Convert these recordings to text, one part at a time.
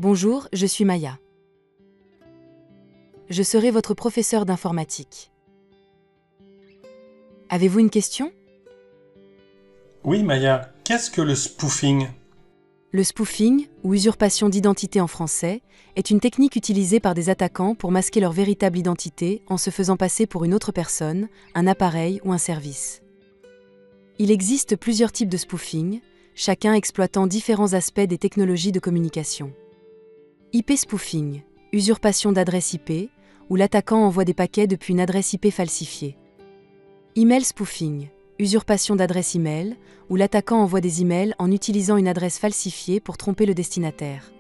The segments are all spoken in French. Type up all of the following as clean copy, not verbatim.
Bonjour, je suis Maya. Je serai votre professeur d'informatique. Avez-vous une question? Oui, Maya, qu'est-ce que le spoofing? Le spoofing, ou usurpation d'identité en français, est une technique utilisée par des attaquants pour masquer leur véritable identité en se faisant passer pour une autre personne, un appareil ou un service. Il existe plusieurs types de spoofing, chacun exploitant différents aspects des technologies de communication. IP spoofing, usurpation d'adresse IP, où l'attaquant envoie des paquets depuis une adresse IP falsifiée. Email spoofing, usurpation d'adresse email, où l'attaquant envoie des emails en utilisant une adresse falsifiée pour tromper le destinataire.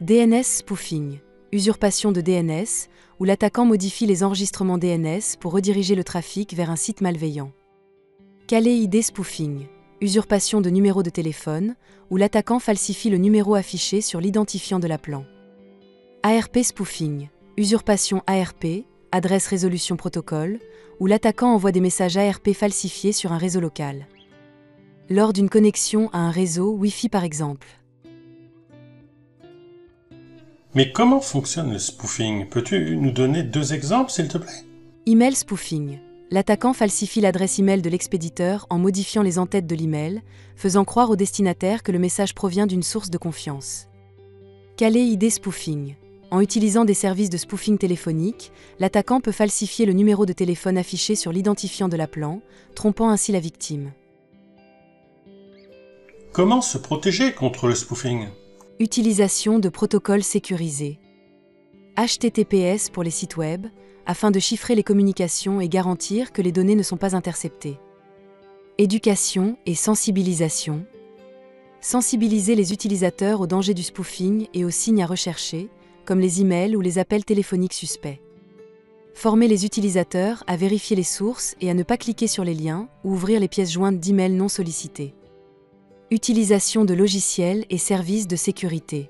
DNS spoofing, usurpation de DNS, où l'attaquant modifie les enregistrements DNS pour rediriger le trafic vers un site malveillant. Calais ID spoofing, usurpation de numéro de téléphone, où l'attaquant falsifie le numéro affiché sur l'identifiant de l'appelant. ARP spoofing, usurpation ARP, adresse résolution protocole, où l'attaquant envoie des messages ARP falsifiés sur un réseau local. Lors d'une connexion à un réseau Wi-Fi par exemple. Mais comment fonctionne le spoofing? Peux-tu nous donner 2 exemples, s'il te plaît? Email spoofing. L'attaquant falsifie l'adresse email de l'expéditeur en modifiant les entêtes de l'email, faisant croire au destinataire que le message provient d'une source de confiance. Calais ID spoofing. En utilisant des services de spoofing téléphonique, l'attaquant peut falsifier le numéro de téléphone affiché sur l'identifiant de l'appelant, trompant ainsi la victime. Comment se protéger contre le spoofing? Utilisation de protocoles sécurisés. HTTPS pour les sites web, afin de chiffrer les communications et garantir que les données ne sont pas interceptées. Éducation et sensibilisation. Sensibiliser les utilisateurs aux dangers du spoofing et aux signes à rechercher, comme les emails ou les appels téléphoniques suspects. Former les utilisateurs à vérifier les sources et à ne pas cliquer sur les liens ou ouvrir les pièces jointes d'emails non sollicités. Utilisation de logiciels et services de sécurité.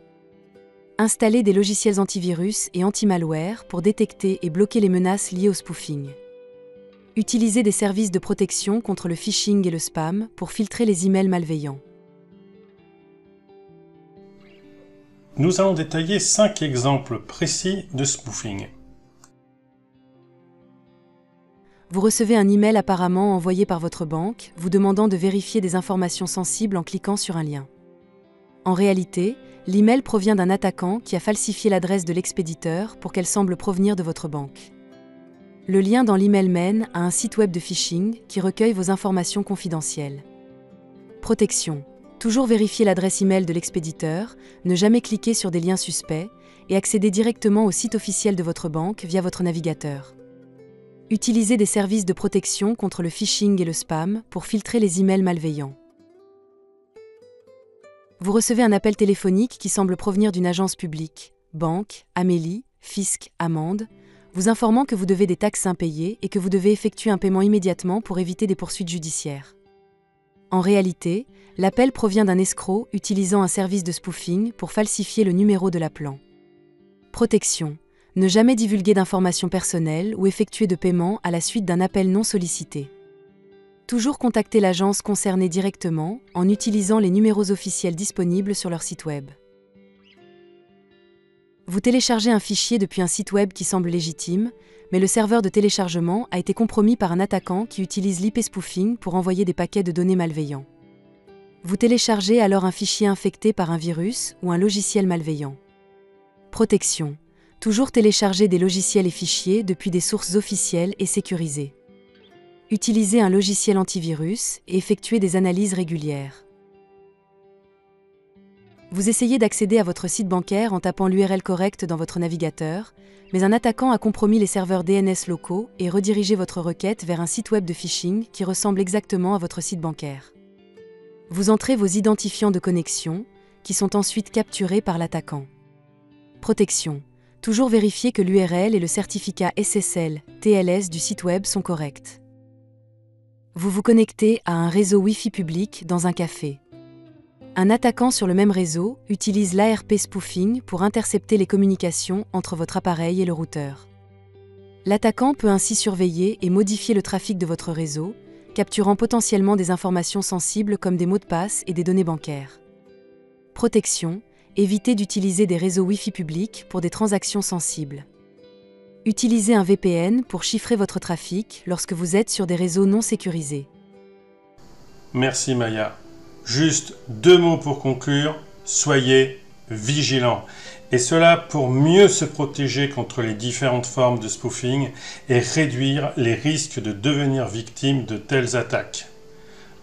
Installer des logiciels antivirus et anti-malware pour détecter et bloquer les menaces liées au spoofing. Utiliser des services de protection contre le phishing et le spam pour filtrer les emails malveillants. Nous allons détailler 5 exemples précis de spoofing. Vous recevez un email apparemment envoyé par votre banque, vous demandant de vérifier des informations sensibles en cliquant sur un lien. En réalité, l'email provient d'un attaquant qui a falsifié l'adresse de l'expéditeur pour qu'elle semble provenir de votre banque. Le lien dans l'email mène à un site web de phishing qui recueille vos informations confidentielles. Protection. Toujours vérifier l'adresse email de l'expéditeur, ne jamais cliquer sur des liens suspects et accéder directement au site officiel de votre banque via votre navigateur. Utilisez des services de protection contre le phishing et le spam pour filtrer les emails malveillants. Vous recevez un appel téléphonique qui semble provenir d'une agence publique, banque, Amélie, fisc, amende, vous informant que vous devez des taxes impayées et que vous devez effectuer un paiement immédiatement pour éviter des poursuites judiciaires. En réalité, l'appel provient d'un escroc utilisant un service de spoofing pour falsifier le numéro de l'appelant. Protection. Ne jamais divulguer d'informations personnelles ou effectuer de paiement à la suite d'un appel non sollicité. Toujours contacter l'agence concernée directement en utilisant les numéros officiels disponibles sur leur site web. Vous téléchargez un fichier depuis un site web qui semble légitime, mais le serveur de téléchargement a été compromis par un attaquant qui utilise l'IP spoofing pour envoyer des paquets de données malveillants. Vous téléchargez alors un fichier infecté par un virus ou un logiciel malveillant. Protection. Toujours télécharger des logiciels et fichiers depuis des sources officielles et sécurisées. Utilisez un logiciel antivirus et effectuez des analyses régulières. Vous essayez d'accéder à votre site bancaire en tapant l'URL correcte dans votre navigateur, mais un attaquant a compromis les serveurs DNS locaux et redirigé votre requête vers un site web de phishing qui ressemble exactement à votre site bancaire. Vous entrez vos identifiants de connexion, qui sont ensuite capturés par l'attaquant. Protection. Toujours vérifier que l'URL et le certificat SSL, TLS du site web sont corrects. Vous vous connectez à un réseau Wi-Fi public dans un café. Un attaquant sur le même réseau utilise l'ARP spoofing pour intercepter les communications entre votre appareil et le routeur. L'attaquant peut ainsi surveiller et modifier le trafic de votre réseau, capturant potentiellement des informations sensibles comme des mots de passe et des données bancaires. Protection. Évitez d'utiliser des réseaux Wi-Fi publics pour des transactions sensibles. Utilisez un VPN pour chiffrer votre trafic lorsque vous êtes sur des réseaux non sécurisés. Merci Maya. Juste 2 mots pour conclure, soyez vigilants. Et cela pour mieux se protéger contre les différentes formes de spoofing et réduire les risques de devenir victime de telles attaques.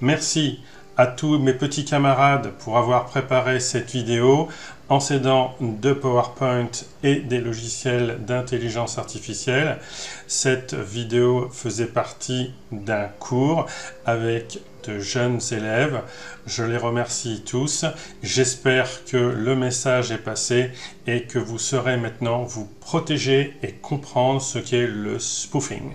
Merci à tous mes petits camarades pour avoir préparé cette vidéo en s'aidant de PowerPoint et des logiciels d'intelligence artificielle. Cette vidéo faisait partie d'un cours avec de jeunes élèves. Je les remercie tous. J'espère que le message est passé et que vous saurez maintenant vous protéger et comprendre ce qu'est le spoofing.